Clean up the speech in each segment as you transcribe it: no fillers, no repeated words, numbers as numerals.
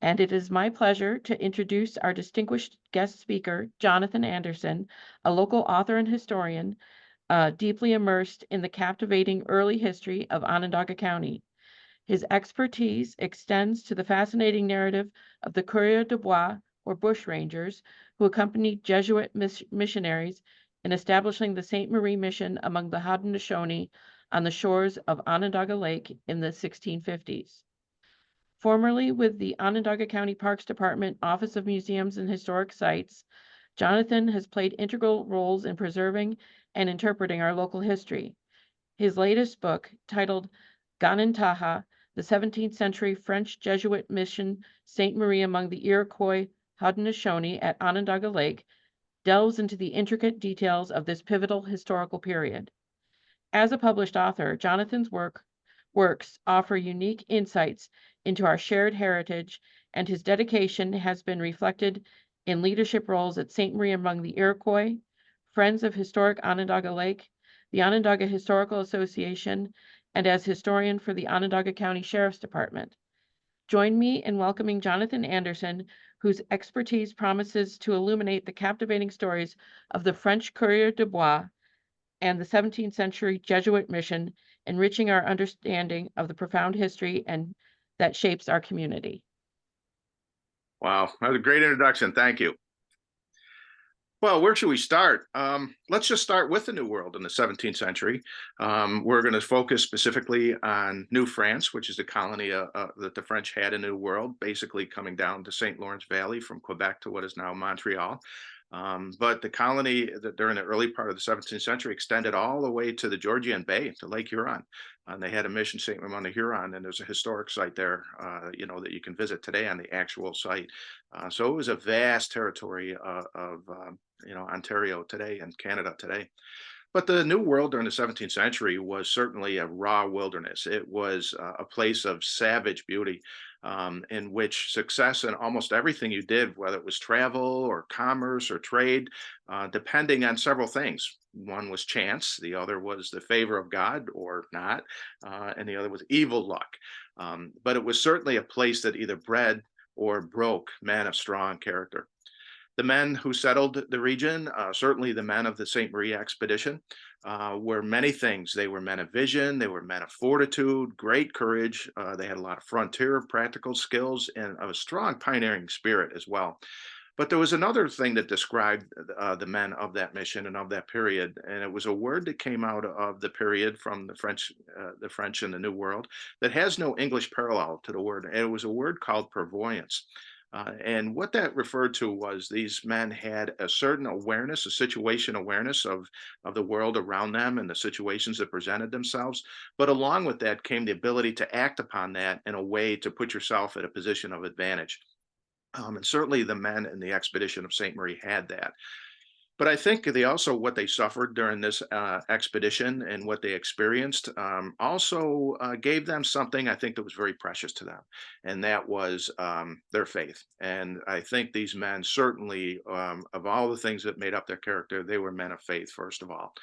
And it is my pleasure to introduce our distinguished guest speaker, Jonathan Anderson, a local author and historian deeply immersed in the captivating early history of Onondaga County. His expertise extends to the fascinating narrative of the Courier de Bois, or bushrangers, who accompanied Jesuit missionaries in establishing the Sainte Marie mission among the Haudenosaunee on the shores of Onondaga Lake in the 1650s. Formerly with the Onondaga County Parks Department Office of Museums and Historic Sites, Jonathan has played integral roles in preserving and interpreting our local history. His latest book, titled Ganantaha, the 17th century French Jesuit mission Sainte Marie among the Iroquois Haudenosaunee at Onondaga Lake, delves into the intricate details of this pivotal historical period. As a published author, Jonathan's works offer unique insights into our shared heritage, and his dedication has been reflected in leadership roles at Sainte Marie among the Iroquois, Friends of Historic Onondaga Lake, the Onondaga Historical Association, and as historian for the Onondaga County Sheriff's Department. Join me in welcoming Jonathan Anderson, whose expertise promises to illuminate the captivating stories of the French Courier de Bois and the 17th century Jesuit mission, enriching our understanding of the profound history and that shapes our community. Wow, that was a great introduction. Thank you. Well, where should we start? Let's just start with the New World in the 17th century. We're going to focus specifically on New France, which is the colony that the French had in the New World, basically coming down to St. Lawrence Valley from Quebec to what is now Montreal. But the colony that during the early part of the 17th century extended all the way to the Georgian Bay, to Lake Huron. And they had a mission statement on the Huron, and there's a historic site there, that you can visit today on the actual site. So it was a vast territory of Ontario today and Canada today. But the New World during the 17th century was certainly a raw wilderness. It was a place of savage beauty, in which success in almost everything you did, whether it was travel or commerce or trade, depending on several things. One was chance, the other was the favor of God or not, and the other was evil luck. But it was certainly a place that either bred or broke men of strong character. The men who settled the region, certainly the men of the St. Marie expedition, were many things. They were men of vision, they were men of fortitude, great courage. They had a lot of frontier practical skills and a strong pioneering spirit as well. But there was another thing that described the men of that mission and of that period, and it was a word that came out of the period from the French in the New World, that has no English parallel to the word. And it was a word called prevoyance. And what that referred to was these men had a certain awareness, a situation awareness of the world around them and the situations that presented themselves. But along with that came the ability to act upon that in a way to put yourself at a position of advantage. And certainly the men in the expedition of St. Marie had that. But I think they also what they suffered during this expedition and what they experienced also gave them something I think that was very precious to them, and that was their faith. And I think these men certainly, of all the things that made up their character, they were men of faith first of all.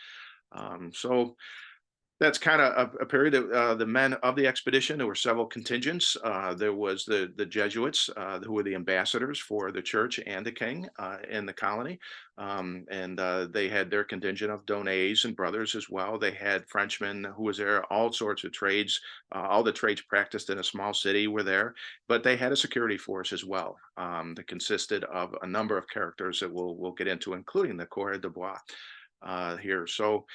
So that's kind of a period of the men of the expedition. There were several contingents. There was the Jesuits, who were the ambassadors for the church and the king in the colony. And they had their contingent of donnees and brothers as well. They had Frenchmen who was there, all sorts of trades. All the trades practiced in a small city were there, but they had a security force as well that consisted of a number of characters that we'll get into, including the Courier de Bois here. So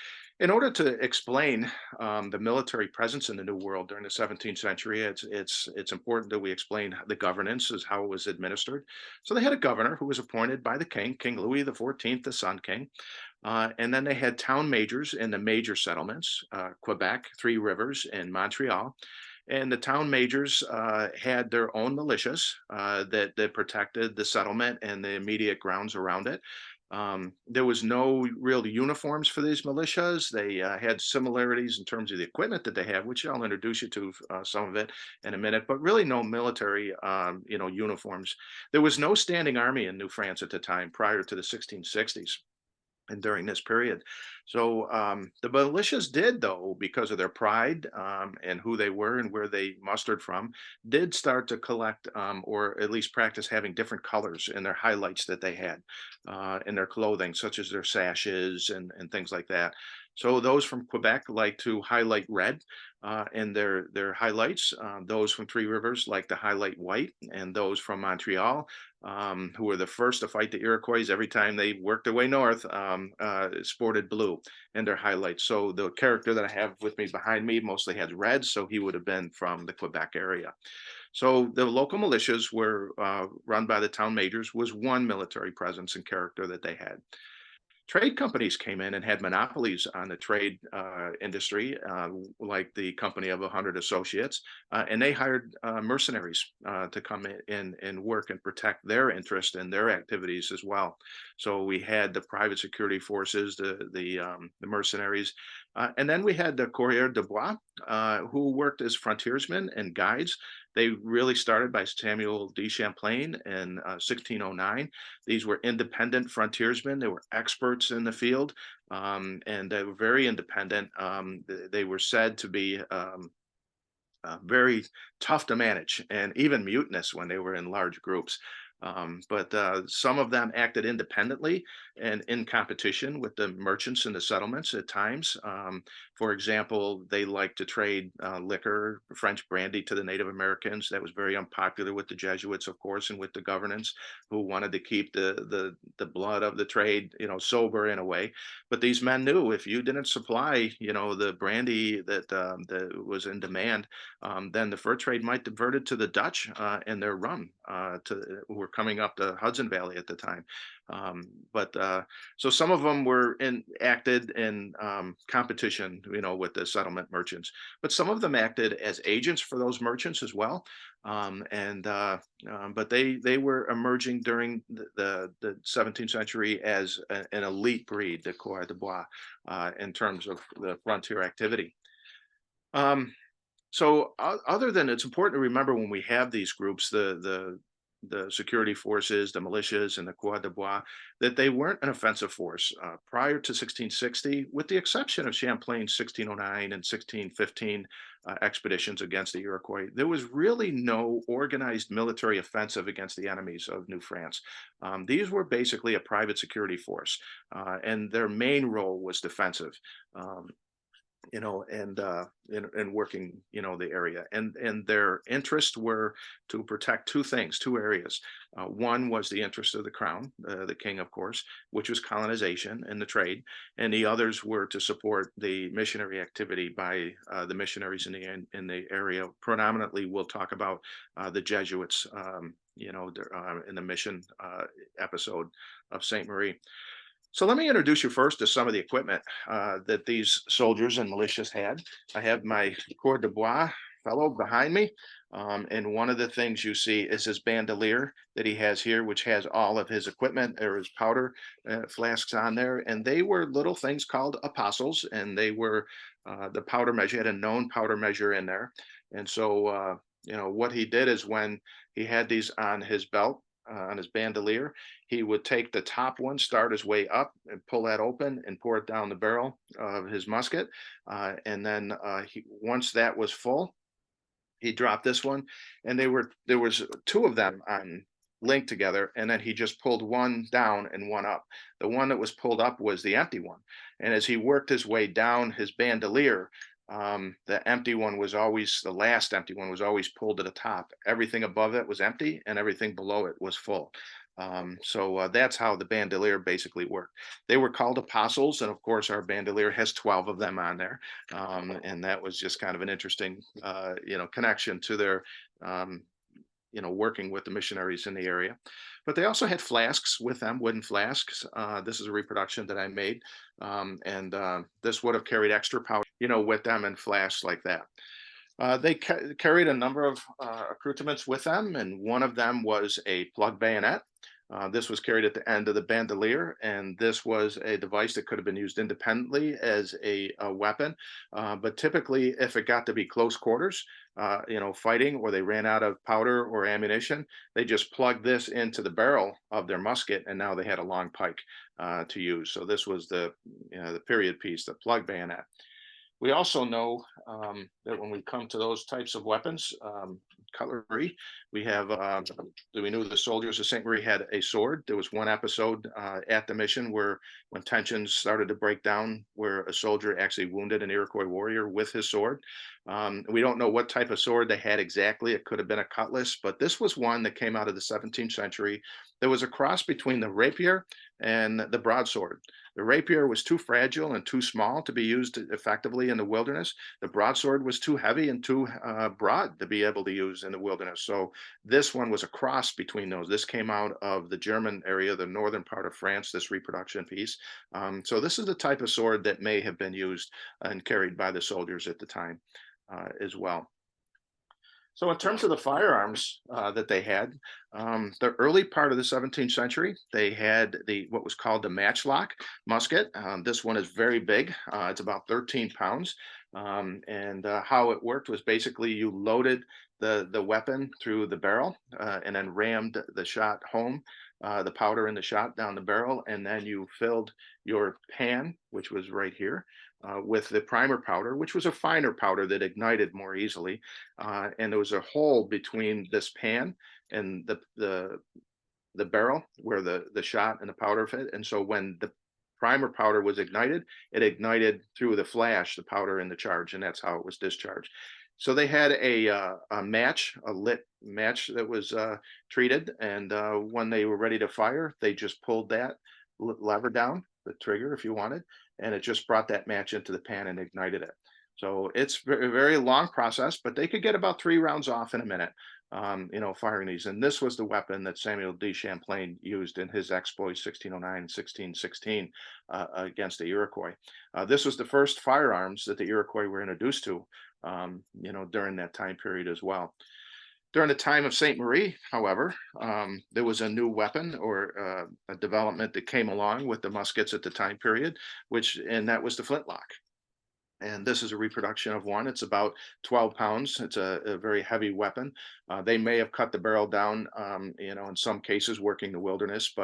in order to explain the military presence in the New World during the 17th century, it's important that we explain the governance, is how it was administered. So they had a governor who was appointed by the king, King Louis XIV, the Sun King, and then they had town majors in the major settlements: Quebec, Three Rivers, and Montreal. And the town majors had their own militias that protected the settlement and the immediate grounds around it. There was no real uniforms for these militias. They had similarities in terms of the equipment that they had, which I'll introduce you to some of it in a minute, but really no military, uniforms. There was no standing army in New France at the time prior to the 1660s. and during this period. So the militias did, though, because of their pride and who they were and where they mustered from, did start to collect or at least practice having different colors in their highlights that they had in their clothing, such as their sashes and things like that. So those from Quebec like to highlight red in their highlights. Those from Three Rivers like to highlight white, and those from Montreal who were the first to fight the Iroquois every time they worked their way north, sported blue in their highlights. So the character that I have with me behind me mostly has red, so he would have been from the Quebec area. So the local militias were run by the town majors, was one military presence and character that they had. Trade companies came in and had monopolies on the trade industry, like the company of 100 associates, and they hired mercenaries to come in and work and protect their interest and their activities as well. So we had the private security forces, the mercenaries, and then we had the Courier de Bois, who worked as frontiersmen and guides. They really started by Samuel de Champlain in 1609. These were independent frontiersmen. They were experts in the field, and they were very independent. They were said to be very tough to manage and even mutinous when they were in large groups. But some of them acted independently and in competition with the merchants in the settlements at times. For example, they liked to trade liquor, French brandy to the Native Americans. That was very unpopular with the Jesuits, of course, and with the governance who wanted to keep the blood of the trade, sober in a way. But these men knew if you didn't supply, the brandy that was in demand, then the fur trade might divert it to the Dutch and their rum, who were coming up the Hudson Valley at the time. But so some of them acted in competition, with the settlement merchants, but some of them acted as agents for those merchants as well. But they were emerging during the 17th century as an elite breed, the Coureurs de Bois, in terms of the frontier activity. So other than it's important to remember when we have these groups, the security forces, the militias, and the Coureurs de Bois, that they weren't an offensive force prior to 1660, with the exception of Champlain's 1609 and 1615 expeditions against the Iroquois. There was really no organized military offensive against the enemies of New France. These were basically a private security force, and their main role was defensive. And working, the area, and their interests were to protect two areas. One was the interest of the crown, the king, of course, which was colonization and the trade, and the others were to support the missionary activity by the missionaries in the area. Predominantly, we'll talk about the Jesuits, in the mission episode of Sainte Marie. So let me introduce you first to some of the equipment that these soldiers and militias had. I have my Coureurs de Bois fellow behind me. And one of the things you see is his bandolier that he has here, which has all of his equipment or his powder flasks on there. And they were little things called apostles, and they were the powder measure, had a known powder measure in there. And so, what he did is when he had these on his belt, on his bandolier, he would take the top one, start his way up, and pull that open and pour it down the barrel of his musket. And then once that was full, he dropped this one, and there was two of them on linked together, and then he just pulled one down and one up. The one that was pulled up was the empty one, and as he worked his way down his bandolier, the last empty one was always pulled to the top. Everything above it was empty, and everything below it was full. So that's how the bandolier basically worked. They were called apostles, and of course, our bandolier has 12 of them on there, and that was just kind of an interesting, connection to their, working with the missionaries in the area. But they also had flasks with them, wooden flasks. This is a reproduction that I made, and this would have carried extra powder, with them, and flasks like that. They carried a number of accoutrements with them, and one of them was a plug bayonet. This was carried at the end of the bandolier, and this was a device that could have been used independently as a weapon. But typically, if it got to be close quarters, fighting, or they ran out of powder or ammunition, they just plugged this into the barrel of their musket, and now they had a long pike to use. So this was the period piece, the plug bayonet. We also know that when we come to those types of weapons, cutlery, we have, we knew the soldiers of Sainte Marie had a sword. There was one episode at the mission where, when tensions started to break down, where a soldier actually wounded an Iroquois warrior with his sword. We don't know what type of sword they had exactly. It could have been a cutlass, but this was one that came out of the 17th century. There was a cross between the rapier and the broadsword. The rapier was too fragile and too small to be used effectively in the wilderness. The broadsword was too heavy and too broad to be able to use in the wilderness. So this one was a cross between those. This came out of the German area, the northern part of France, this reproduction piece. So this is the type of sword that may have been used and carried by the soldiers at the time as well. So in terms of the firearms that they had, the early part of the 17th century, they had what was called the matchlock musket. This one is very big. It's about 13 pounds. And how it worked was basically you loaded the weapon through the barrel and then rammed the shot home, the powder in the shot down the barrel, and then you filled your pan, which was right here, with the primer powder, which was a finer powder that ignited more easily. And there was a hole between this pan and the barrel where the shot and the powder fit. And so when the primer powder was ignited, it ignited through the flash, the powder in the charge, and that's how it was discharged. So they had a match, a lit match that was treated, and when they were ready to fire, they just pulled that lever down, the trigger if you wanted, and it just brought that match into the pan and ignited it. So it's a very long process, but they could get about 3 rounds off in a minute, firing these. And this was the weapon that Samuel de Champlain used in his exploits 1609 and 1616 against the Iroquois. This was the first firearms that the Iroquois were introduced to, during that time period as well. During the time of Sainte Marie, however, there was a new weapon or a development that came along with the muskets at the time period, and that was the flintlock. And this is a reproduction of one. It's about 12 pounds. It's a very heavy weapon. They may have cut the barrel down, in some cases working the wilderness,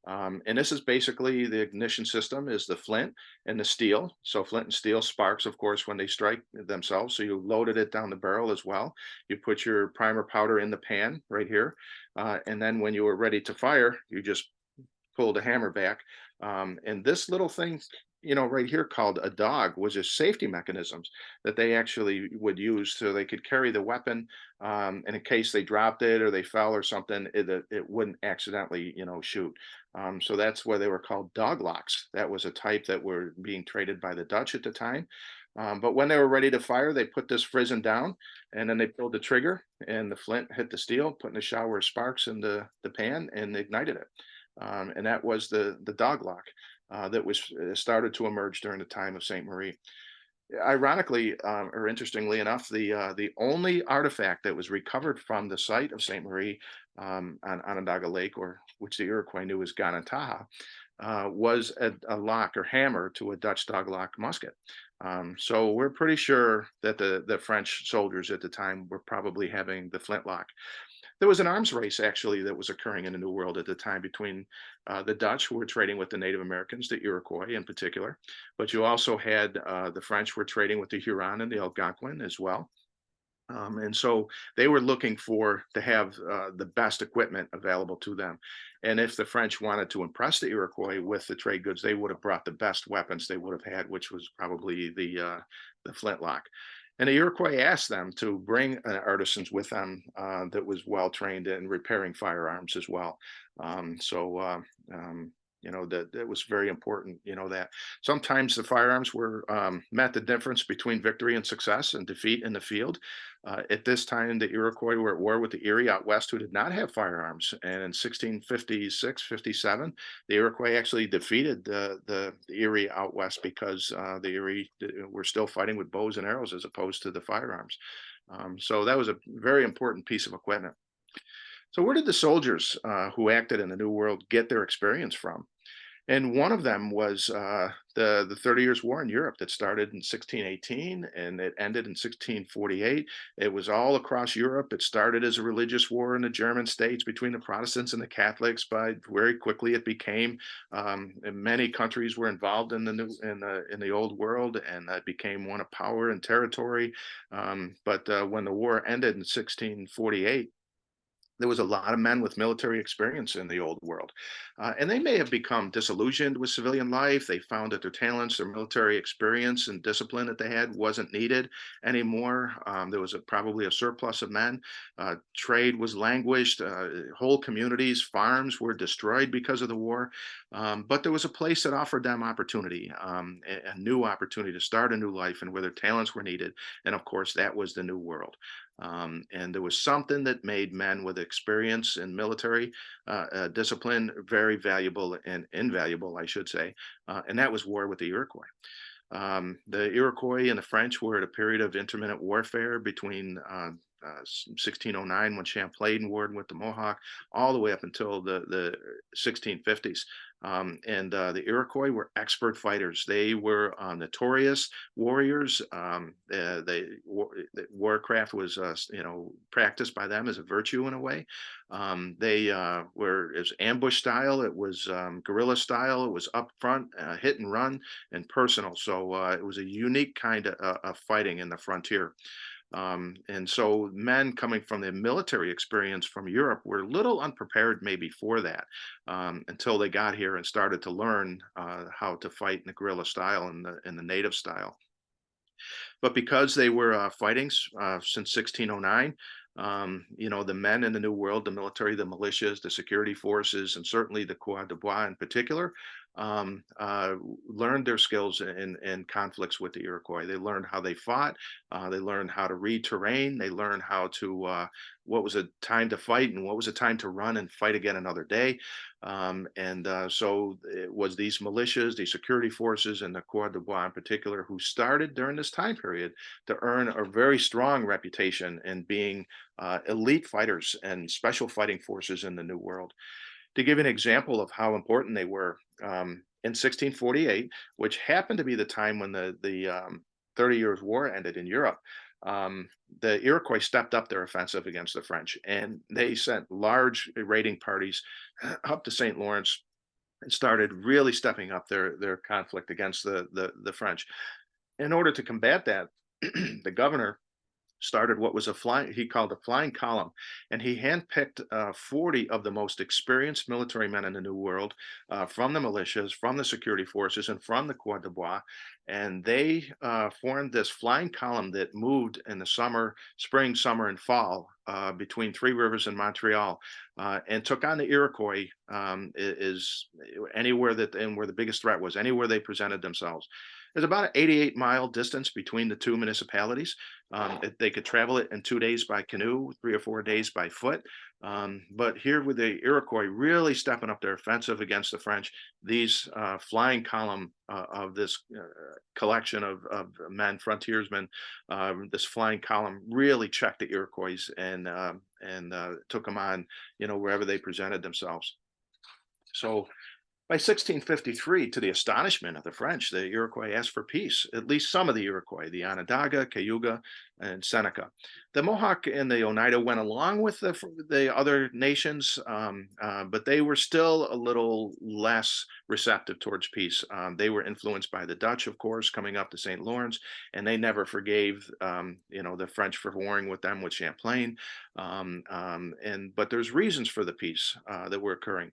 and this is basically the ignition system is the flint and the steel. So flint and steel sparks, of course, when they strike themselves. So you loaded it down the barrel as well. You put your primer powder in the pan right here. And then when you were ready to fire, you just pull the hammer back. And this little thing, right here called a dog was a safety mechanisms that they actually would use so they could carry the weapon. And in case they dropped it or they fell or something, it wouldn't accidentally, shoot. So that's why they were called dog locks. That was a type that were being traded by the Dutch at the time. But when they were ready to fire, they put this frizzen down and then they pulled the trigger and the flint hit the steel, putting a shower of sparks in the pan and ignited it. And that was the dog lock that was started to emerge during the time of Sainte Marie. Ironically, or interestingly enough, the only artifact that was recovered from the site of Sainte Marie on Onondaga Lake, or which the Iroquois knew as Ganantaha, was a lock or hammer to a Dutch dog lock musket. So we're pretty sure that the French soldiers at the time were probably having the flintlock. There was an arms race actually that was occurring in the New World at the time between the Dutch, who were trading with the Native Americans, the Iroquois in particular, but you also had the French were trading with the Huron and the Algonquin as well. And so they were looking to have the best equipment available to them. And if the French wanted to impress the Iroquois with the trade goods, they would have brought the best weapons they would have had, which was probably the flintlock. And the Iroquois asked them to bring artisans with them that was well trained in repairing firearms as well. That was very important, that sometimes the firearms were meant the difference between victory and success and defeat in the field. At this time, the Iroquois were at war with the Erie out west, who did not have firearms. And in 1656, 57, the Iroquois actually defeated the Erie out west because the Erie were still fighting with bows and arrows as opposed to the firearms. So that was a very important piece of equipment. So where did the soldiers who acted in the New World get their experience from? And one of them was the 30 Years' War in Europe that started in 1618 and it ended in 1648. It was all across Europe. It started as a religious war in the German states between the Protestants and the Catholics, but very quickly it became and many countries were involved in the in the old world, and it became one of power and territory. But when the war ended in 1648, there was a lot of men with military experience in the old world. And they may have become disillusioned with civilian life. They found that their talents, their military experience and discipline that they had wasn't needed anymore. There was probably a surplus of men. Trade was languished. Whole communities, farms were destroyed because of the war. But there was a place that offered them opportunity, a new opportunity to start a new life and where their talents were needed. And of course, that was the New World. And there was something that made men with experience in military discipline very valuable and invaluable, I should say, and that was war with the Iroquois. The Iroquois and the French were at a period of intermittent warfare between 1609 when Champlain warred with the Mohawk, all the way up until the 1650s. And the Iroquois were expert fighters. They were notorious warriors. The warcraft was, practiced by them as a virtue in a way. They were it was ambush style. It was guerrilla style. It was up front, hit and run, and personal. So it was a unique kind of fighting in the frontier. And so men coming from the military experience from Europe were a little unprepared maybe for that until they got here and started to learn how to fight in the guerrilla style and the native style. But because they were fighting since 1609, the men in the New World, the military, the militias, the security forces, and certainly the Courier de Bois in particular, learned their skills in conflicts with the Iroquois. They learned how they fought. They learned how to read terrain. They learned how to what was a time to fight and what was a time to run and fight again another day. So it was these militias, these security forces, and the Courier de Bois in particular, who started during this time period to earn a very strong reputation in being elite fighters and special fighting forces in the New World. To give an example of how important they were, in 1648, which happened to be the time when the 30 Years' War ended in Europe, the Iroquois stepped up their offensive against the French, and they sent large raiding parties up to St. Lawrence and started really stepping up their conflict against the French. In order to combat that, the governor started what was he called a flying column, and he handpicked 40 of the most experienced military men in the New World from the militias, from the security forces, and from the Courier de Bois. And they formed this flying column that moved in the summer, spring, summer, and fall between Three Rivers and Montreal, and took on the Iroquois is anywhere and where the biggest threat was, anywhere they presented themselves. There's about an 88-mile distance between the two municipalities. They could travel it in 2 days by canoe, 3 or 4 days by foot. But here with the Iroquois really stepping up their offensive against the French, these flying column of this collection of men, frontiersmen, this flying column really checked the Iroquois and took them on, wherever they presented themselves. So by 1653, to the astonishment of the French, the Iroquois asked for peace, at least some of the Iroquois, the Onondaga, Cayuga, and Seneca. The Mohawk and the Oneida went along with the other nations, but they were still a little less receptive towards peace. They were influenced by the Dutch, of course, coming up to St. Lawrence, and they never forgave, the French for warring with them with Champlain. But there's reasons for the peace that were occurring.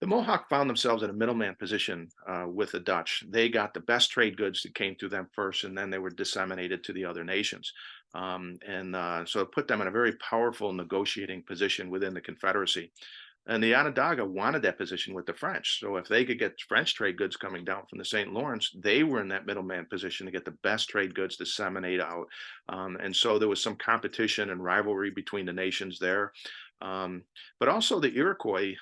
The Mohawk found themselves in a middleman position with the Dutch. They got the best trade goods that came through them first, and then they were disseminated to the other nations. So it put them in a very powerful negotiating position within the Confederacy. And the Onondaga wanted that position with the French. So if they could get French trade goods coming down from the St. Lawrence, they were in that middleman position to get the best trade goods disseminate out. And so there was some competition and rivalry between the nations there. But also the Iroquois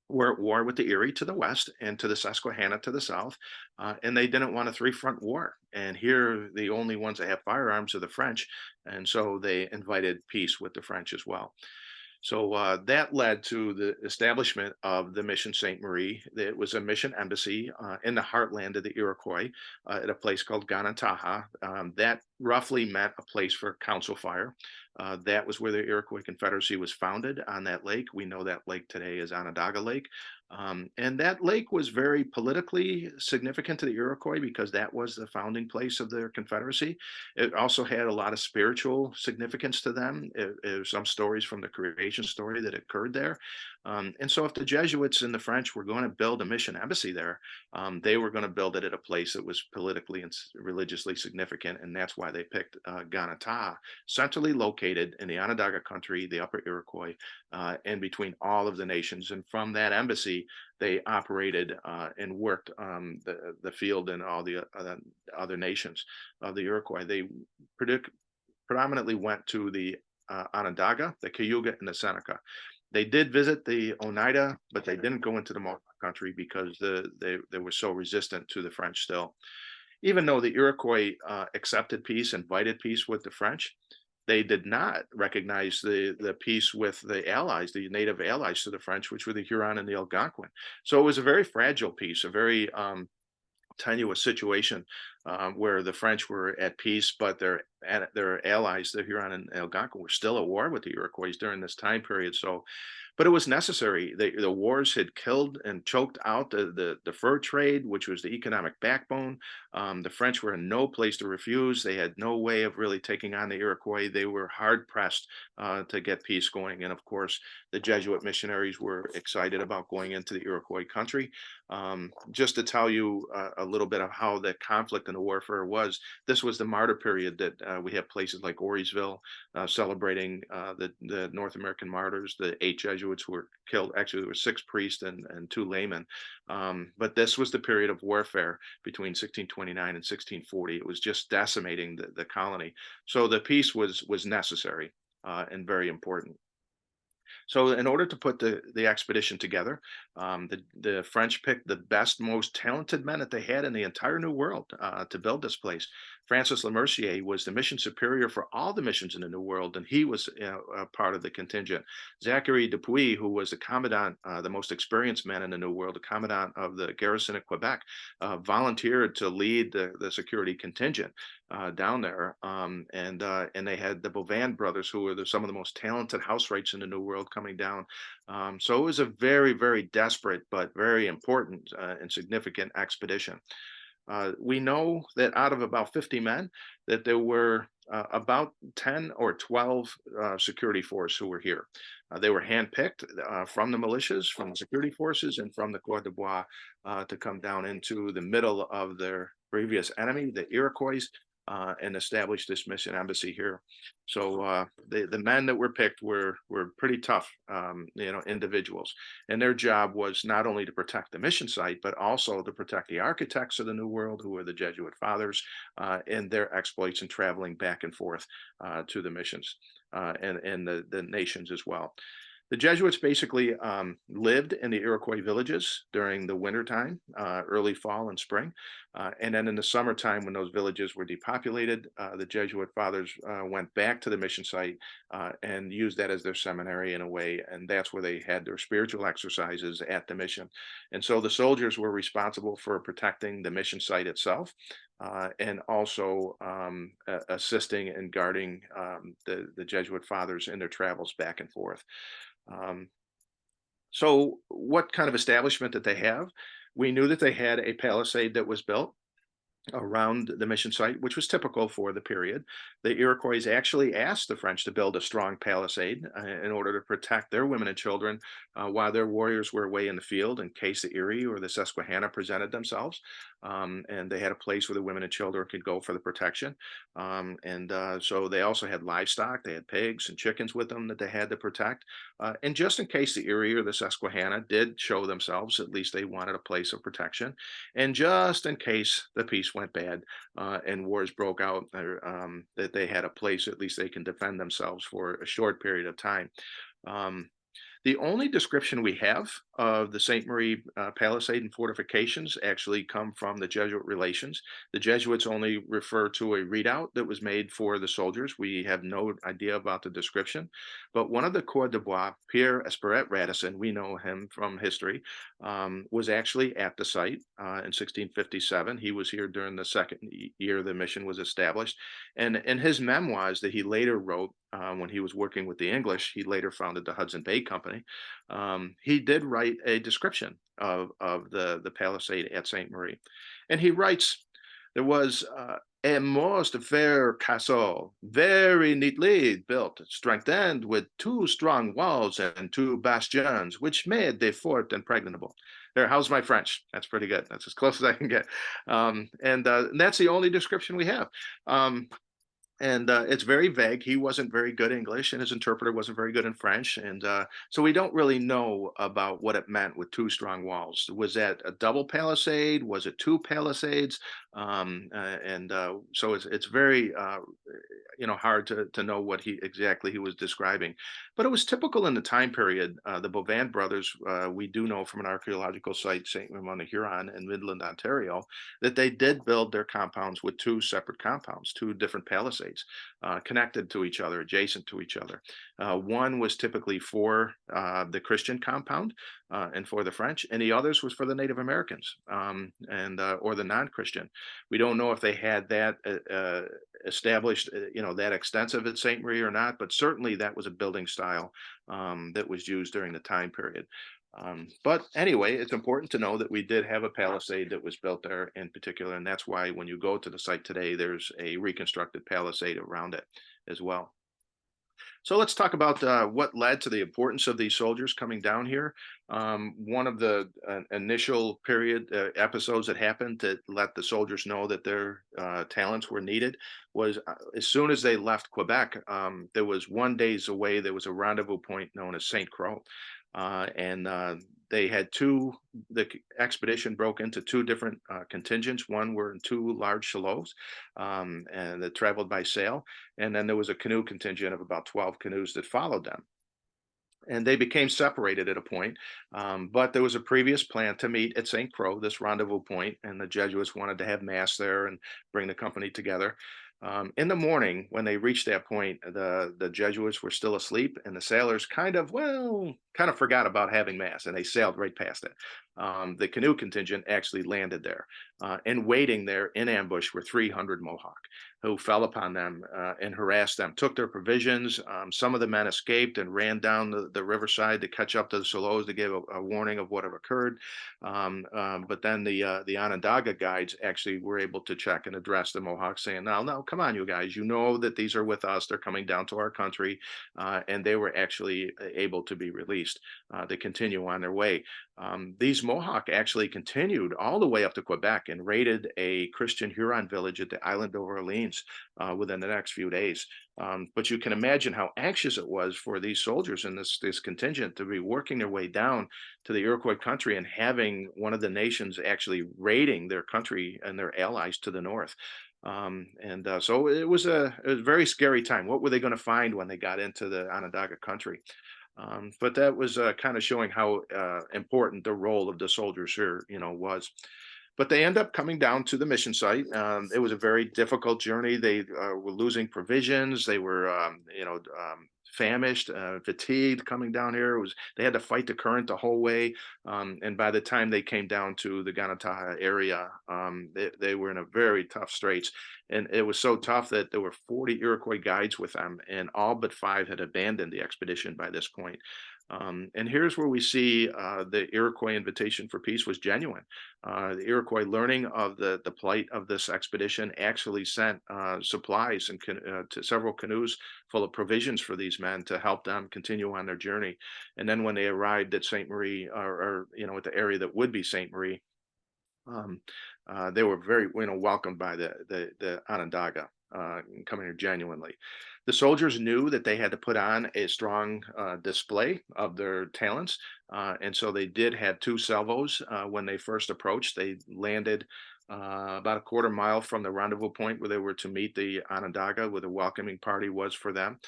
were at war with the Erie to the west and to the Susquehanna to the south, and they didn't want a three-front war. And here, the only ones that have firearms are the French, and so they invited peace with the French as well. So that led to the establishment of the Mission Sainte Marie. It was a mission embassy in the heartland of the Iroquois at a place called Ganantaha. That roughly meant a place for council fire. That was where the Iroquois Confederacy was founded on that lake. We know that lake today is Onondaga Lake. And that lake was very politically significant to the Iroquois because that was the founding place of their Confederacy. It also had a lot of spiritual significance to them. Some stories from the creation story that occurred there. And so, if the Jesuits and the French were going to build a mission embassy there, they were going to build it at a place that was politically and religiously significant. And that's why they picked Ganata, centrally located in the Onondaga country, the Upper Iroquois, and between all of the nations. And from that embassy, they operated and worked the field in all the other nations of the Iroquois. They predominantly went to the Onondaga, the Cayuga, and the Seneca. They did visit the Oneida, but they didn't go into the Mohawk country because they were so resistant to the French still. Even though the Iroquois accepted peace, invited peace with the French, they did not recognize the peace with the allies, the native allies to the French, which were the Huron and the Algonquin. So it was a very fragile peace, a very tenuous situation where the French were at peace, but their allies, the Huron and Algonquin, were still at war with the Iroquois during this time period. So, but it was necessary. The wars had killed and choked out the fur trade, which was the economic backbone. The French were in no place to refuse. They had no way of really taking on the Iroquois. They were hard pressed to get peace going. And of course, the Jesuit missionaries were excited about going into the Iroquois country. Just to tell you a little bit of how the conflict and the warfare was, this was the martyr period that we have places like Orisville celebrating the North American martyrs, the 8 Jesuits who were killed. Actually, there were 6 priests and 2 laymen. But this was the period of warfare between 1629 and 1640. It was just decimating the colony. So the peace was necessary and very important. So, in order to put the expedition together, the French picked the best, most talented men that they had in the entire New World to build this place. Francis Lemercier was the mission superior for all the missions in the New World, and he was a part of the contingent. Zachary Dupuy, who was the commandant, the most experienced man in the New World, the commandant of the garrison at Quebec, volunteered to lead the security contingent down there. And they had the Bovan brothers, who were some of the most talented housewrights in the New World, coming down. So it was a very, very desperate but very important and significant expedition. We know that out of about 50 men, that there were about 10 or 12 security force who were here. They were handpicked from the militias, from the security forces, and from the Courier de Bois to come down into the middle of their previous enemy, the Iroquois, and establish this mission embassy here. So the men that were picked were pretty tough, individuals, and their job was not only to protect the mission site, but also to protect the architects of the New World, who were the Jesuit fathers, and their exploits in traveling back and forth to the missions and the nations as well. The Jesuits basically lived in the Iroquois villages during the wintertime, early fall and spring. And then in the summertime, when those villages were depopulated, the Jesuit fathers went back to the mission site and used that as their seminary in a way. And that's where they had their spiritual exercises at the mission. And so the soldiers were responsible for protecting the mission site itself. And also assisting and guarding the Jesuit fathers in their travels back and forth. Um, so, what kind of establishment did they have? We knew that they had a palisade that was built around the mission site, which was typical for the period. The Iroquois actually asked the French to build a strong palisade in order to protect their women and children while their warriors were away in the field in case the Erie or the Susquehanna presented themselves. And they had a place where the women and children could go for the protection. So they also had livestock. They had pigs and chickens with them that they had to protect. And just in case the Erie or the Susquehanna did show themselves, at least they wanted a place of protection. And just in case the peace went bad and wars broke out, that they had a place at least they can defend themselves for a short period of time. The only description we have of the Sainte Marie palisade and fortifications actually come from the Jesuit relations. The Jesuits only refer to a readout that was made for the soldiers. We have no idea about the description. But one of the Courier de Bois, Pierre Esperet Radisson, we know him from history, was actually at the site in 1657. He was here during the second year the mission was established. And in his memoirs that he later wrote, when he was working with the English, he later founded the Hudson Bay Company. He did write a description of the palisade at Sainte Marie. And he writes, there was a most fair castle, very neatly built, strengthened with two strong walls and two bastions, which made the fort impregnable. There, how's my French? That's pretty good. That's as close as I can get. And that's the only description we have. And it's very vague. He wasn't very good English, and his interpreter wasn't very good in French, and so we don't really know about what it meant with two strong walls. Was that a double palisade? Was it two palisades? So it's very hard to know what he exactly was describing, but it was typical in the time period. The Bovan brothers, we do know from an archaeological site, St. Raymond de Huron in Midland, Ontario, that they did build their compounds with two separate compounds, two different palisades, connected to each other, adjacent to each other. One was typically for the Christian compound and for the French, and the others was for the Native Americans or the non-Christian. We don't know if they had that established, that extensive at Sainte Marie or not, but certainly that was a building style that was used during the time period. But anyway, it's important to know that we did have a palisade that was built there in particular, and that's why when you go to the site today, there's a reconstructed palisade around it as well. So let's talk about what led to the importance of these soldiers coming down here. One of the initial period episodes that happened to let the soldiers know that their talents were needed was as soon as they left Quebec, there was 1 day away, there was a rendezvous point known as St. Croix. And they had the expedition broke into two different contingents. One were in two large shallows and that traveled by sail. And then there was a canoe contingent of about 12 canoes that followed them. And they became separated at a point. But there was a previous plan to meet at St. Croix, this rendezvous point, and the Jesuits wanted to have mass there and bring the company together. In the morning, when they reached that point, the Jesuits were still asleep, and the sailors kind of forgot about having mass, and they sailed right past it. The canoe contingent actually landed there, and waiting there in ambush were 300 Mohawk, who fell upon them and harassed them, took their provisions. Some of the men escaped and ran down the riverside to catch up to the Salots to give a warning of what had occurred. But then the Onondaga guides actually were able to check and address the Mohawks, saying, no, come on, you guys, you know that these are with us. They're coming down to our country. And they were actually able to be released to continue on their way. These Mohawk actually continued all the way up to Quebec and raided a Christian Huron village at the island of Orleans within the next few days. But you can imagine how anxious it was for these soldiers in this contingent to be working their way down to the Iroquois country and having one of the nations actually raiding their country and their allies to the north. So it was a very scary time. What were they going to find when they got into the Onondaga country? But that was kind of showing how important the role of the soldiers here, was. But they end up coming down to the mission site. It was a very difficult journey. They were losing provisions. They were, famished, fatigued coming down here. They had to fight the current the whole way. And by the time they came down to the Ganataha area, they were in a very tough straits. And it was so tough that there were 40 Iroquois guides with them, and all but 5 had abandoned the expedition by this point. And here's where we see the Iroquois invitation for peace was genuine. The Iroquois, learning of the plight of this expedition, actually sent supplies and to several canoes full of provisions for these men to help them continue on their journey. And then when they arrived at Sainte Marie, or at the area that would be Sainte Marie, they were very welcomed by the Onondaga coming here genuinely. The soldiers knew that they had to put on a strong display of their talents, and so they did have 2 salvos when they first approached. They landed about a quarter mile from the rendezvous point where they were to meet the Onondaga, where the welcoming party was for them.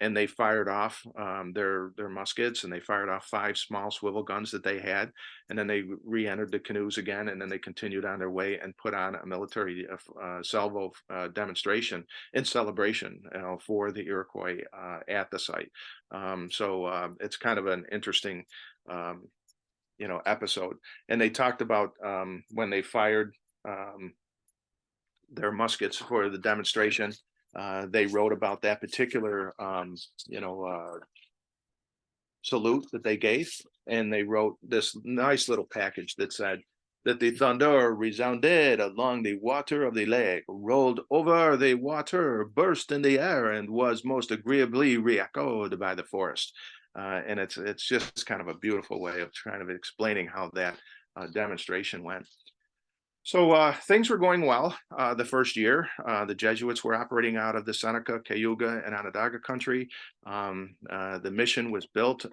and they fired off their muskets, and they fired off 5 small swivel guns that they had, and then they re-entered the canoes again, and then they continued on their way and put on a military salvo demonstration in celebration, for the Iroquois at the site. It's kind of an interesting um, episode. And they talked about when they fired um, their muskets for the demonstration. They wrote about that particular, salute that they gave, and they wrote this nice little package that said that the thunder resounded along the water of the lake, rolled over the water, burst in the air, and was most agreeably re-echoed by the forest. And it's just kind of a beautiful way of kind of explaining how that demonstration went. So things were going well the first year. The Jesuits were operating out of the Seneca, Cayuga, and Onondaga country. The mission was built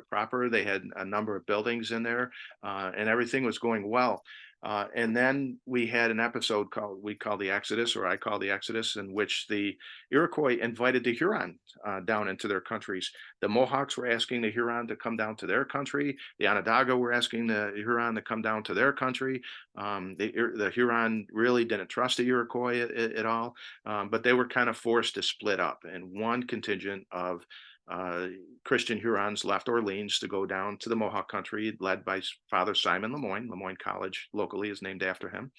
proper. They had a number of buildings in there, and everything was going well. And then we had an episode we call the Exodus, or I call the Exodus, in which the Iroquois invited the Huron down into their countries. The Mohawks were asking the Huron to come down to their country. The Onondaga were asking the Huron to come down to their country. The Huron really didn't trust the Iroquois at all, but they were kind of forced to split up. And one contingent of Christian Hurons left Orleans to go down to the Mohawk country, led by Father Simon Lemoyne. Lemoyne College locally is named after him.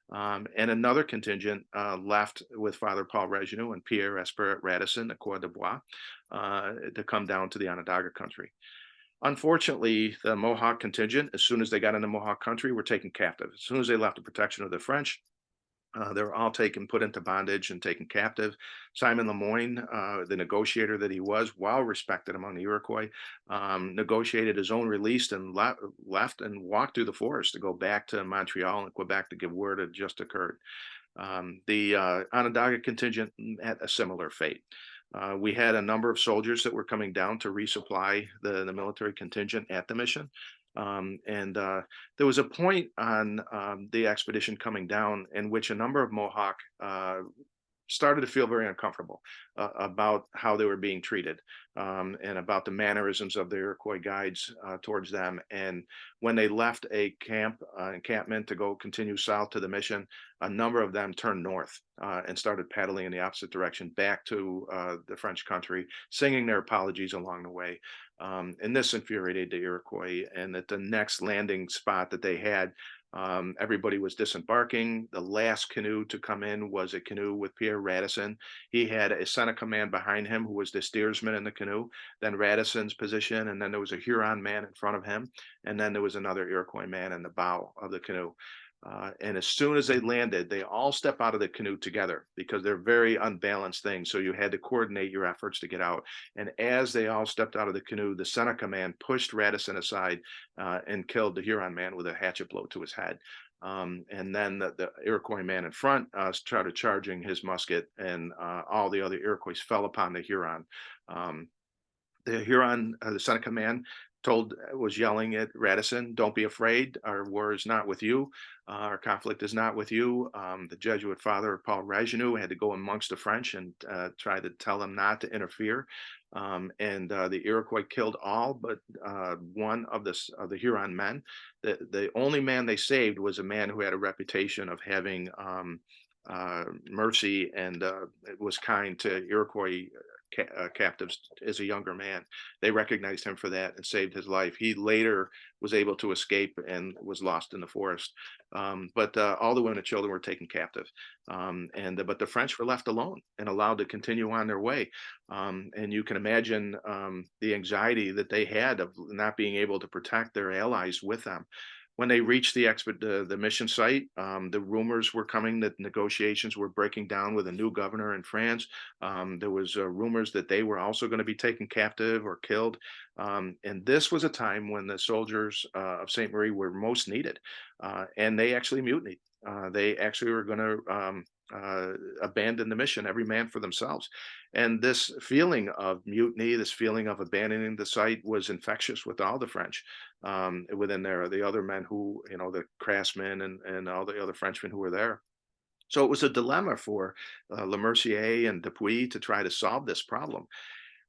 And another contingent left with Father Paul Reginault and Pierre Esperet Radisson, the Courier de Bois, to come down to the Onondaga country. Unfortunately, the Mohawk contingent, as soon as they got into Mohawk country, were taken captive. As soon as they left the protection of the French, they were all put into bondage and taken captive. Simon Lemoyne, the negotiator that he was, well respected among the Iroquois, negotiated his own release and left and walked through the forest to go back to Montreal and Quebec to give word had just occurred. The Onondaga contingent had a similar fate. We had a number of soldiers that were coming down to resupply the military contingent at the mission. And there was a point on the expedition coming down in which a number of Mohawk started to feel very uncomfortable about how they were being treated, and about the mannerisms of the Iroquois guides towards them. And when they left a encampment to go continue south to the mission, a number of them turned north and started paddling in the opposite direction back to the French country, singing their apologies along the way. And this infuriated the Iroquois, and at the next landing spot that they had, everybody was disembarking. The last canoe to come in was a canoe with Pierre Radisson. He had a Seneca man behind him who was the steersman in the canoe, then Radisson's position, and then there was a Huron man in front of him, and then there was another Iroquois man in the bow of the canoe. And as soon as they landed, they all step out of the canoe together because they're very unbalanced things. So you had to coordinate your efforts to get out. And as they all stepped out of the canoe, the Seneca man pushed Radisson aside and killed the Huron man with a hatchet blow to his head. And then the Iroquois man in front started charging his musket, and all the other Iroquois fell upon the Huron. The Huron, the Seneca man, was yelling at Radisson, "Don't be afraid. Our war is not with you. Our conflict is not with you." The Jesuit father, Paul Reginault, had to go amongst the French and try to tell them not to interfere. And the Iroquois killed all but one of the Huron men. The only man they saved was a man who had a reputation of having mercy and was kind to Iroquois captives as a younger man. They recognized him for that and saved his life. He later was able to escape and was lost in the forest. But all the women and children were taken captive. But the French were left alone and allowed to continue on their way. And you can imagine the anxiety that they had of not being able to protect their allies with them. When they reached the mission site, the rumors were coming that negotiations were breaking down with a new governor in France. There was rumors that they were also going to be taken captive or killed. And this was a time when the soldiers of Sainte Marie were most needed, and they actually mutinied. They actually were going to abandon the mission, every man for themselves. And this feeling of mutiny, this feeling of abandoning the site was infectious with all the French within there, the other men who, the craftsmen and all the other Frenchmen who were there. So it was a dilemma for Lemercier and Dupuy to try to solve this problem.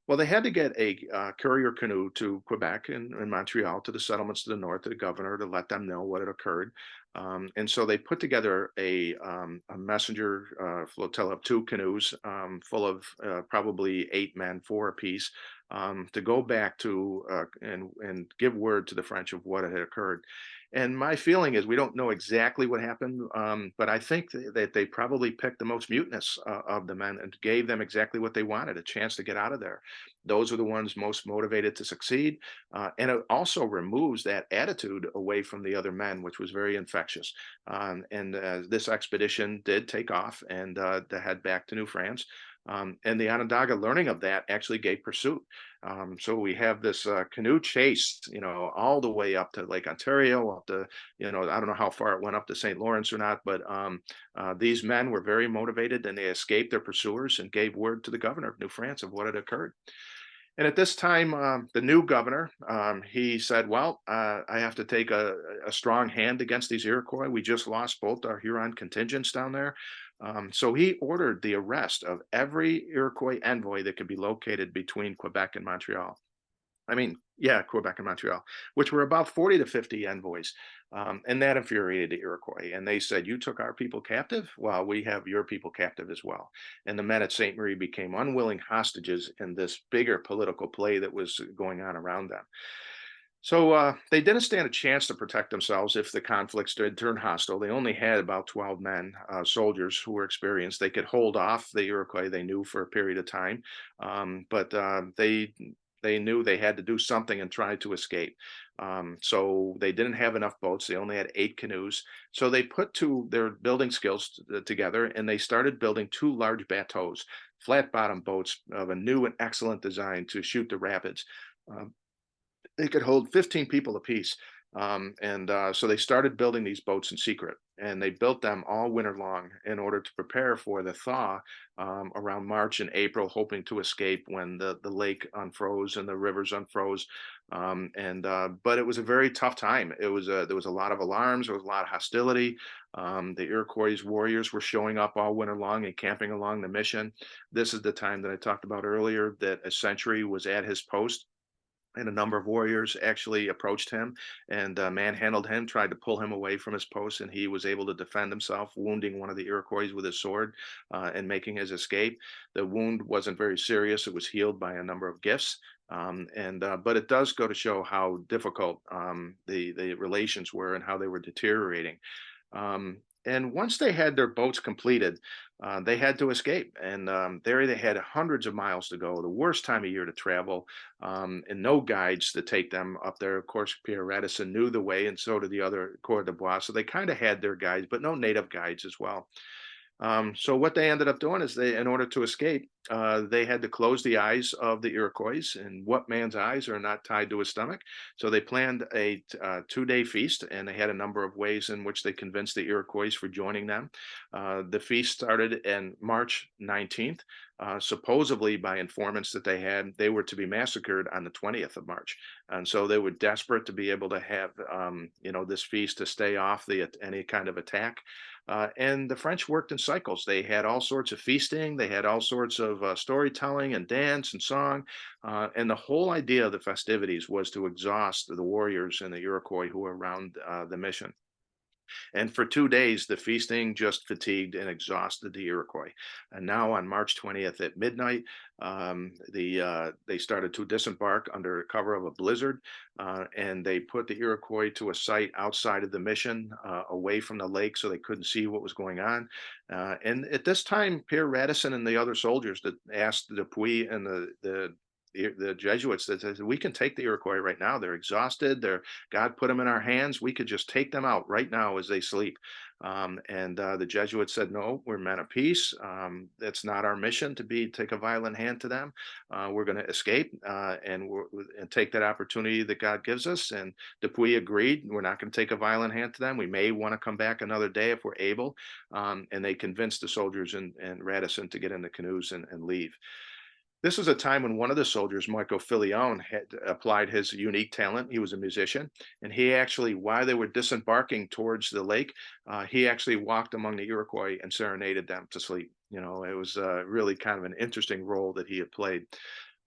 Well, they had to get a courier canoe to Quebec and Montreal to the settlements to the north, to the governor, to let them know what had occurred. And so they put together a messenger flotilla of two canoes full of probably 8 men, four apiece, to go back to and give word to the French of what had occurred. And my feeling is we don't know exactly what happened, but I think that they probably picked the most mutinous of the men and gave them exactly what they wanted, a chance to get out of there. Those are the ones most motivated to succeed. And it also removes that attitude away from the other men, which was very infectious. And this expedition did take off and to head back to New France. And the Onondaga, learning of that, actually gave pursuit. So we have this canoe chase, all the way up to Lake Ontario, up to, I don't know how far it went up to St. Lawrence or not, but these men were very motivated and they escaped their pursuers and gave word to the governor of New France of what had occurred. And at this time, the new governor, he said, well, I have to take a strong hand against these Iroquois. We just lost both our Huron contingents down there. So he ordered the arrest of every Iroquois envoy that could be located between Quebec and Montreal. I mean, yeah, Quebec and Montreal, which were about 40 to 50 envoys. And that infuriated the Iroquois. And they said, you took our people captive? Well, we have your people captive as well. And the men at Sainte Marie became unwilling hostages in this bigger political play that was going on around them. So they didn't stand a chance to protect themselves if the conflicts did turn hostile. They only had about 12 men, soldiers who were experienced. They could hold off the Iroquois, they knew, for a period of time. But they knew they had to do something and try to escape. So they didn't have enough boats. They only had 8 canoes. So they put their building skills together and they started building 2 large bateaus, flat bottom boats of a new and excellent design to shoot the rapids. Um, they could hold 15 people apiece. And so they started building these boats in secret, and they built them all winter long in order to prepare for the thaw around March and April, hoping to escape when the lake unfroze and the rivers unfroze. But it was a very tough time. There was a lot of alarms, there was a lot of hostility. The Iroquois warriors were showing up all winter long and camping along the mission. This is the time that I talked about earlier that a sentry was at his post and a number of warriors actually approached him and manhandled him, tried to pull him away from his post, and he was able to defend himself, wounding one of the Iroquois with his sword and making his escape. The wound wasn't very serious; it was healed by a number of gifts. But it does go to show how difficult the relations were and how they were deteriorating. And once they had their boats completed, they had to escape. And there they had hundreds of miles to go, the worst time of year to travel, and no guides to take them up there. Of course, Pierre Radisson knew the way, and so did the other Courier de Bois. So they kind of had their guides, but no native guides as well. So what they ended up doing is in order to escape, they had to close the eyes of the Iroquois, and what man's eyes are not tied to his stomach? So they planned a 2-day feast, and they had a number of ways in which they convinced the Iroquois for joining them. The feast started in March 19th. Supposedly by informants that they were to be massacred on the 20th of March. And so they were desperate to be able to have, this feast to stay off any kind of attack. And the French worked in cycles. They had all sorts of feasting. They had all sorts of storytelling and dance and song. And the whole idea of the festivities was to exhaust the warriors and the Iroquois who were around the mission. And for 2 days, the feasting just fatigued and exhausted the Iroquois. And now on March 20th at midnight, they started to disembark under cover of a blizzard, and they put the Iroquois to a site outside of the mission, away from the lake, so they couldn't see what was going on. And at this time, Pierre Radisson and the other soldiers that asked the Dupuy and the Jesuits that said, we can take the Iroquois right now. They're exhausted. God put them in our hands. We could just take them out right now as they sleep. And the Jesuits said, no, we're men of peace. That's not our mission to take a violent hand to them. We're going to escape and take that opportunity that God gives us. And Dupuy agreed. We're not going to take a violent hand to them. We may want to come back another day if we're able. And they convinced the soldiers and Radisson to get in the canoes and leave. This was a time when one of the soldiers, Michael Filione, had applied his unique talent. He was a musician, and he actually, while they were disembarking towards the lake, he actually walked among the Iroquois and serenaded them to sleep. It was really kind of an interesting role that he had played.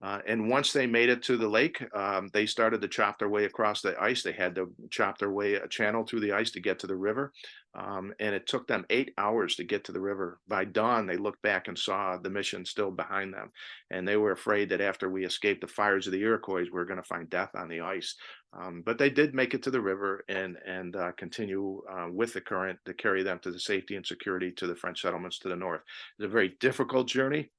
And once they made it to the lake, they started to chop their way across the ice. They had to chop their way a channel through the ice to get to the river. And it took them 8 hours to get to the river. By dawn, they looked back and saw the mission still behind them. And they were afraid that after we escaped the fires of the Iroquois, we were going to find death on the ice. But they did make it to the river and continue with the current to carry them to the safety and security to the French settlements to the north. It's a very difficult journey,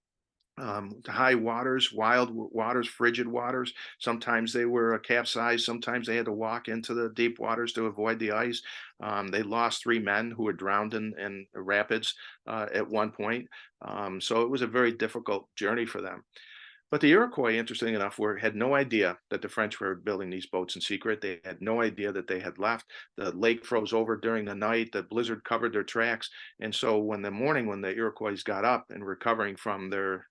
high waters, wild waters, frigid waters. Sometimes they were capsized. Sometimes they had to walk into the deep waters to avoid the ice. They lost 3 men who were drowned in rapids at one point. So it was a very difficult journey for them. But the Iroquois, interesting enough, had no idea that the French were building these boats in secret. They had no idea that they had left. The lake froze over during the night. The blizzard covered their tracks. And so when the morning, when the Iroquois got up and recovering from their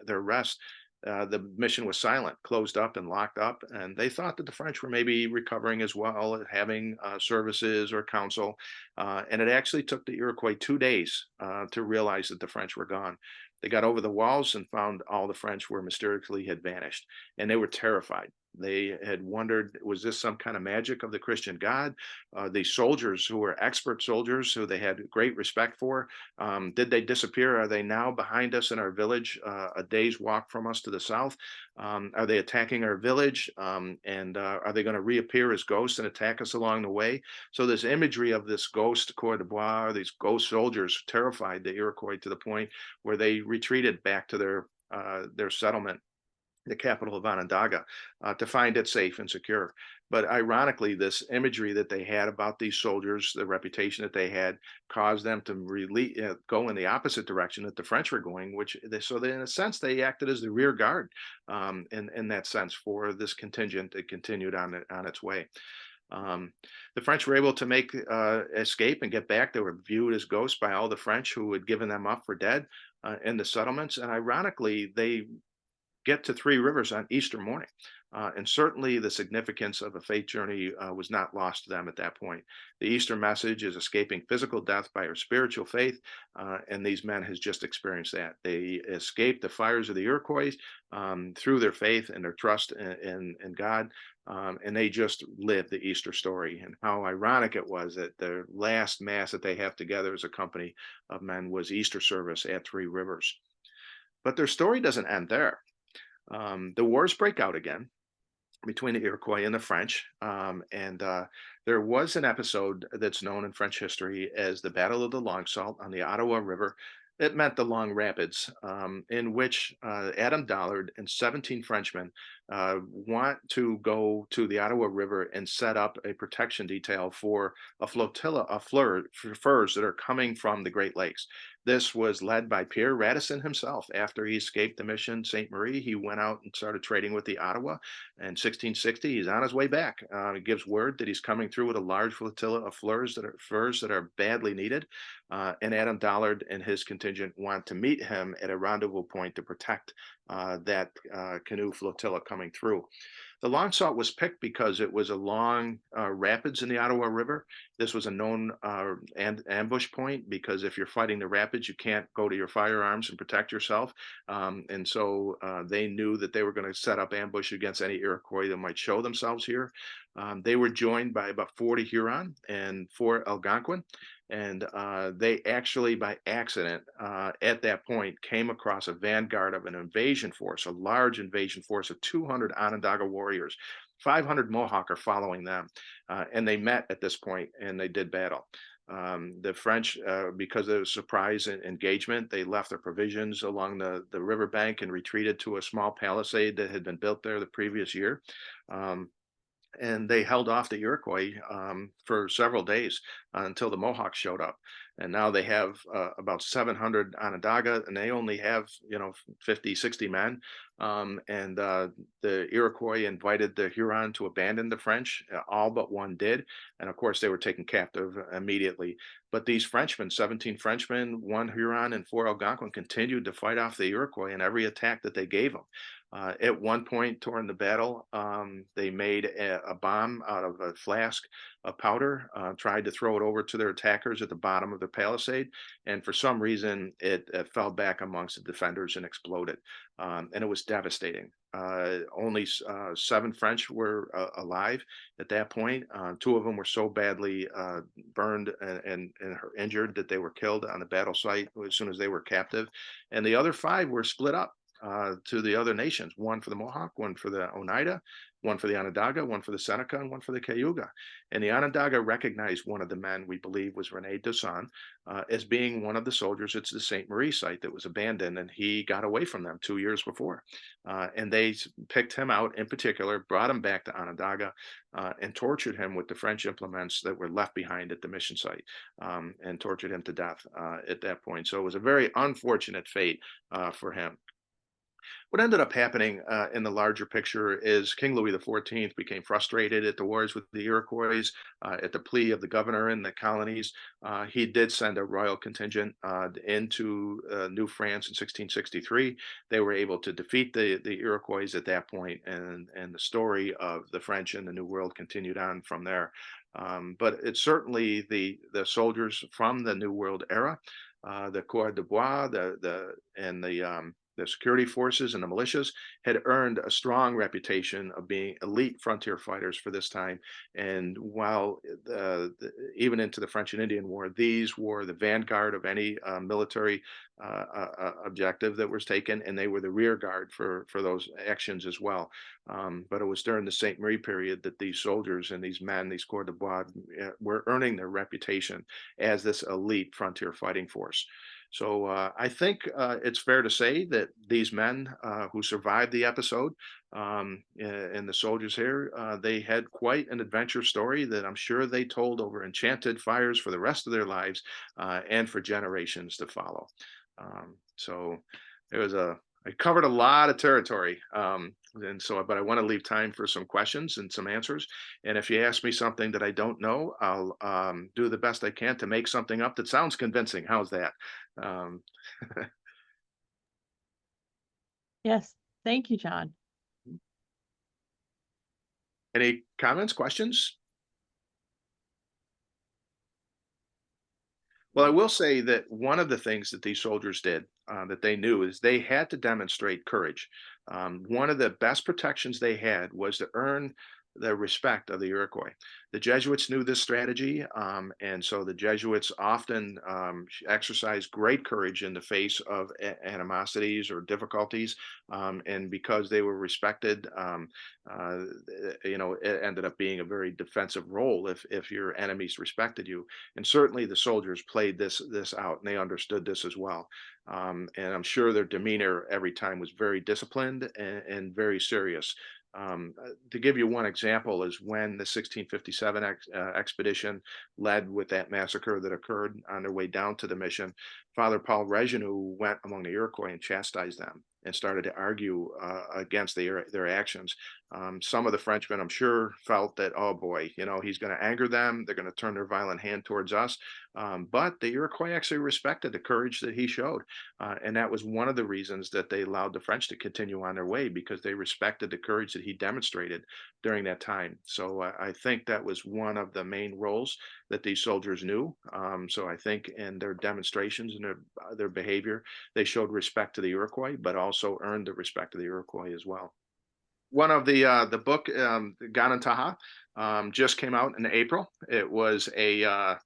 rest, the mission was silent, closed up and locked up. And they thought that the French were maybe recovering as well, having services or counsel. And it actually took the Iroquois 2 days to realize that the French were gone. They got over the walls and found all the French were mysteriously had vanished, and they were terrified. They had wondered, was this some kind of magic of the Christian God? The soldiers who were expert soldiers who they had great respect for, did they disappear? Are they now behind us in our village, a day's walk from us to the south? Are they attacking our village? And are they going to reappear as ghosts and attack us along the way? So this imagery of this ghost Courier de Bois, these ghost soldiers, terrified the Iroquois to the point where they retreated back to their settlement, the capital of Onondaga, to find it safe and secure. But ironically, this imagery that they had about these soldiers, the reputation that they had, caused them to really go in the opposite direction that the French were going. In a sense, they acted as the rear guard, in that sense, for this contingent that continued on its way. Um, the French were able to make escape and get back. They were viewed as ghosts by all the French who had given them up for dead in the settlements. And ironically, they get to Three Rivers on Easter morning. And certainly the significance of a faith journey was not lost to them at that point. The Easter message is escaping physical death by our spiritual faith. And these men has just experienced that. They escaped the fires of the Iroquois through their faith and their trust in God. And they just lived the Easter story. And how ironic it was that the last mass that they have together as a company of men was Easter service at Three Rivers. But their story doesn't end there. The wars break out again between the Iroquois and the French. There was an episode that's known in French history as the Battle of the Long Sault on the Ottawa River. It meant the Long Rapids, in which Adam Dollard and 17 Frenchmen want to go to the Ottawa River and set up a protection detail for a flotilla of furs that are coming from the Great Lakes. This was led by Pierre Radisson himself. After he escaped the mission Sainte Marie, he went out and started trading with the Ottawa. In 1660, he's on his way back. He gives word that he's coming through with a large flotilla of furs that are badly needed. And Adam Dollard and his contingent want to meet him at a rendezvous point to protect that canoe flotilla coming through. The Long Sault was picked because it was a long rapids in the Ottawa River. This was a known ambush point because if you're fighting the rapids, you can't go to your firearms and protect yourself. And so they knew that they were going to set up ambush against any Iroquois that might show themselves here. They were joined by about 40 Huron and 4 Algonquin. And they actually, by accident, at that point, came across a vanguard of an invasion force, a large invasion force of 200 Onondaga warriors. 500 Mohawk are following them. And they met at this point and they did battle. The French, because of the surprise engagement, they left their provisions along the riverbank and retreated to a small palisade that had been built there the previous year. and they held off the Iroquois for several days until the Mohawks showed up. And now they have about 700 Onondaga, and they only have 50, 60 men. And the Iroquois invited the Huron to abandon the French. All but one did, and of course they were taken captive immediately. But these Frenchmen, 17 Frenchmen, one Huron, and four Algonquin, continued to fight off the Iroquois in every attack that they gave them. At one point during the battle, they made a bomb out of a flask of powder, tried to throw it over to their attackers at the bottom of the palisade, and for some reason it fell back amongst the defenders and exploded. And it was devastating. Only 7 French were alive at that point. 2 of them were so badly burned and injured that they were killed on the battle site as soon as they were captive. And the other 5 were split up to the other nations, one for the Mohawk, one for the Oneida, one for the Onondaga, one for the Seneca, and one for the Cayuga. And the Onondaga recognized one of the men, we believe was Rene Dusson, as being one of the soldiers at the Sainte Marie site that was abandoned, and he got away from them 2 years before. And they picked him out in particular, brought him back to Onondaga, and tortured him with the French implements that were left behind at the mission site, and tortured him to death at that point. So it was a very unfortunate fate for him. What ended up happening in the larger picture is King Louis XIV became frustrated at the wars with the Iroquois. At the plea of the governor in the colonies, he did send a royal contingent into New France in 1663. They were able to defeat the Iroquois at that point, and the story of the French in the New World continued on from there. But it's certainly the soldiers from the New World era, the Courier de Bois, the security forces and the militias had earned a strong reputation of being elite frontier fighters for this time. And while even into the French and Indian War, these were the vanguard of any military objective that was taken, and they were the rear guard for those actions as well. But it was during the Sainte Marie period that these soldiers and these men, these Courier de Bois, were earning their reputation as this elite frontier fighting force. So I think it's fair to say that these men who survived the episode and the soldiers here, they had quite an adventure story that I'm sure they told over enchanted fires for the rest of their lives and for generations to follow. So it was I covered a lot of territory. But I want to leave time for some questions and some answers. And if you ask me something that I don't know, I'll do the best I can to make something up that sounds convincing. How's that? Um, Yes, thank you, John. any comments, questions? Well, I will say that one of the things that these soldiers did that they knew is they had to demonstrate courage. One of the best protections they had was to earn the respect of the Iroquois. The Jesuits knew this strategy, and so the Jesuits often exercised great courage in the face of animosities or difficulties, and because they were respected, it ended up being a very defensive role if your enemies respected you. And certainly the soldiers played this out, and they understood this as well. And I'm sure their demeanor every time was very disciplined and very serious. To give you one example is when the 1657 expedition led with that massacre that occurred on their way down to the mission, Father Paul Reginault went among the Iroquois and chastised them and started to argue against their actions. Some of the Frenchmen, I'm sure, felt that, oh boy, he's going to anger them. They're going to turn their violent hand towards us. But the Iroquois actually respected the courage that he showed. And that was one of the reasons that they allowed the French to continue on their way, because they respected the courage that he demonstrated during that time. So I think that was one of the main roles that these soldiers knew. So I think in their demonstrations and their behavior, they showed respect to the Iroquois, but also earned the respect of the Iroquois as well. One of the book, Ganantaha, just came out in April. It was a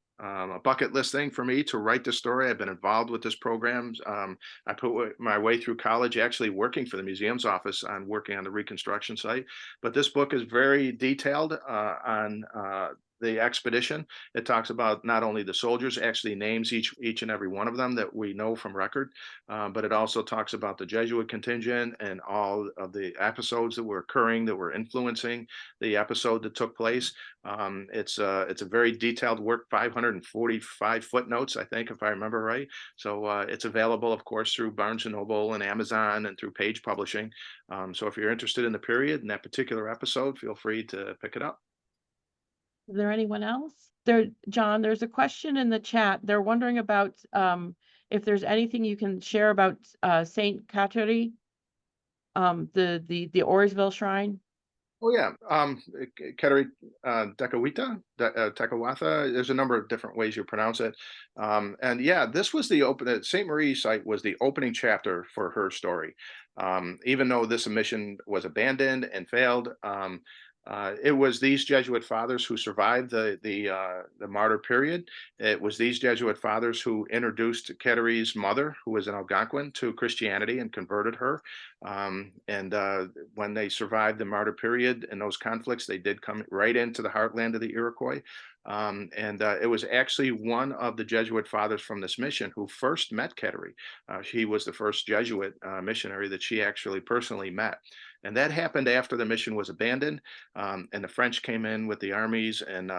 bucket list thing for me to write the story. I've been involved with this program. I put my way through college actually working for the museum's office working on the reconstruction site. But this book is very detailed on the expedition. It talks about not only the soldiers, actually names each and every one of them that we know from record, but it also talks about the Jesuit contingent and all of the episodes that were occurring that were influencing the episode that took place. It's a very detailed work, 545 footnotes, I think, if I remember right. So it's available, of course, through Barnes and Noble and Amazon and through Page Publishing. So if you're interested in the period and that particular episode, feel free to pick it up. Is there anyone else? There, John, there's a question in the chat. They're wondering about if there's anything you can share about Saint Kateri, the Orisville shrine. Oh yeah, Keteri Tekawatha. There's a number of different ways you pronounce it, and yeah, this was the open. Saint Marie site was the opening chapter for her story. Even though this mission was abandoned and failed, it was these Jesuit fathers who survived the martyr period. It was these Jesuit fathers who introduced Keteri's mother, who was an Algonquin, to Christianity and converted her. And when they survived the martyr period and those conflicts, they did come right into the heartland of the Iroquois. And it was actually one of the Jesuit fathers from this mission who first met Keteri. He was the first Jesuit missionary that she actually personally met. And that happened after the mission was abandoned, and the French came in with the armies and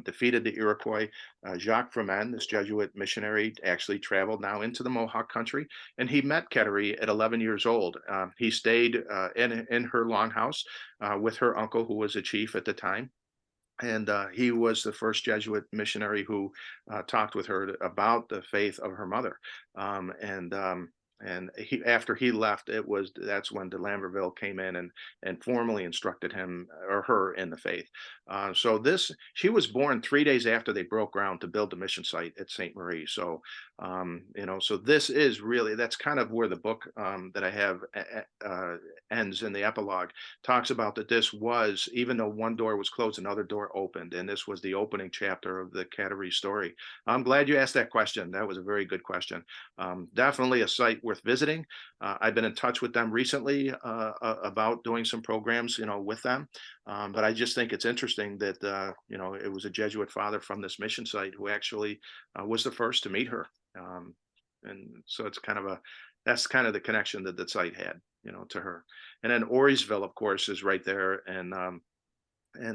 defeated the Iroquois. Jacques Fremen, this Jesuit missionary, actually traveled now into the Mohawk country, and he met Keteri at 11 years old. He stayed in her longhouse with her uncle, who was a chief at the time. And he was the first Jesuit missionary who talked with her about the faith of her mother. And he, after he left, that's when de Lamberville came in and formally instructed him or her in the faith. So she was born 3 days after they broke ground to build the mission site at Sainte Marie. So so this is really, that's kind of where the book that I have ends in the epilogue. Talks about that this was, even though one door was closed, another door opened, and this was the opening chapter of the Kateri story. I'm glad you asked that question. That was a very good question. Definitely a site worth visiting. I've been in touch with them recently about doing some programs, with them. But I just think it's interesting that it was a Jesuit father from this mission site who actually was the first to meet her. And so that's kind of the connection that the site had, to her. And then Orisville, of course, is right there, and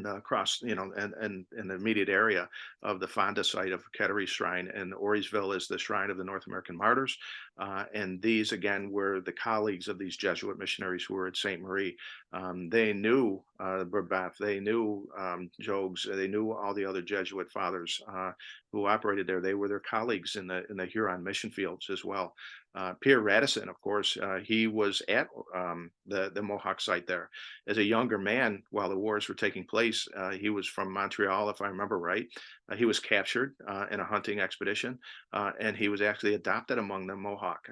across, and in the immediate area of the Fonda site of Keteri Shrine. And Orisville is the shrine of the North American martyrs. And these, again, were the colleagues of these Jesuit missionaries who were at Sainte Marie. They knew Brebeuf, they knew Jogues, they knew all the other Jesuit fathers who operated there. They were their colleagues in the Huron mission fields as well. Pierre Radisson, of course, he was at the Mohawk site there as a younger man while the wars were taking place. He was from Montreal, if I remember right. He was captured in a hunting expedition, and he was actually adopted among the Mohawk,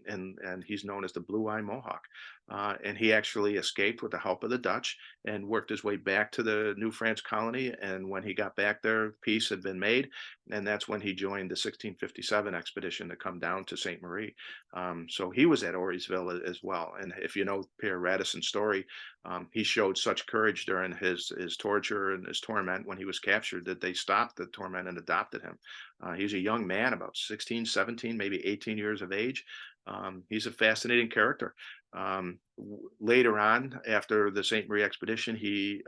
and he's known as the Blue Eye Mohawk. And he actually escaped with the help of the Dutch and worked his way back to the New France colony. And when he got back there, peace had been made, and that's when he joined the 1657 expedition to come down to Sainte Marie. So he was at Orisville as well. And if you know Pierre Radisson's story, he showed such courage during his torture and his torment when he was captured that they stopped the torment and adopted him. He's a young man, about 16, 17, maybe 18 years of age. He's a fascinating character. Later on, after the Sainte Marie expedition, he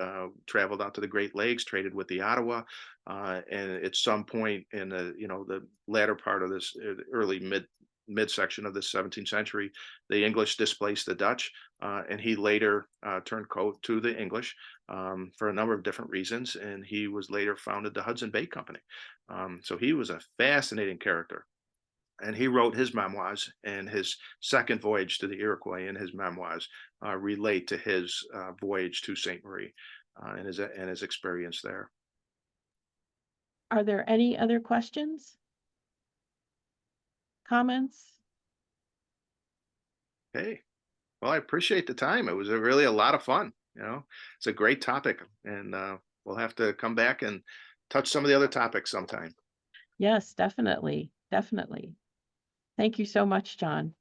traveled out to the Great Lakes, traded with the Ottawa, and at some point in the latter part of this early midsection of the 17th century, the English displaced the Dutch, and he later turned coat to the English for a number of different reasons, and he was later founded the Hudson Bay Company. So he was a fascinating character. And he wrote his memoirs, and his second voyage to the Iroquois in his memoirs relate to his voyage to Sainte Marie and his experience there. Are there any other questions? Comments? Hey, well, I appreciate the time. It was really a lot of fun. It's a great topic, and we'll have to come back and touch some of the other topics sometime. Yes, definitely. Definitely. Thank you so much, John.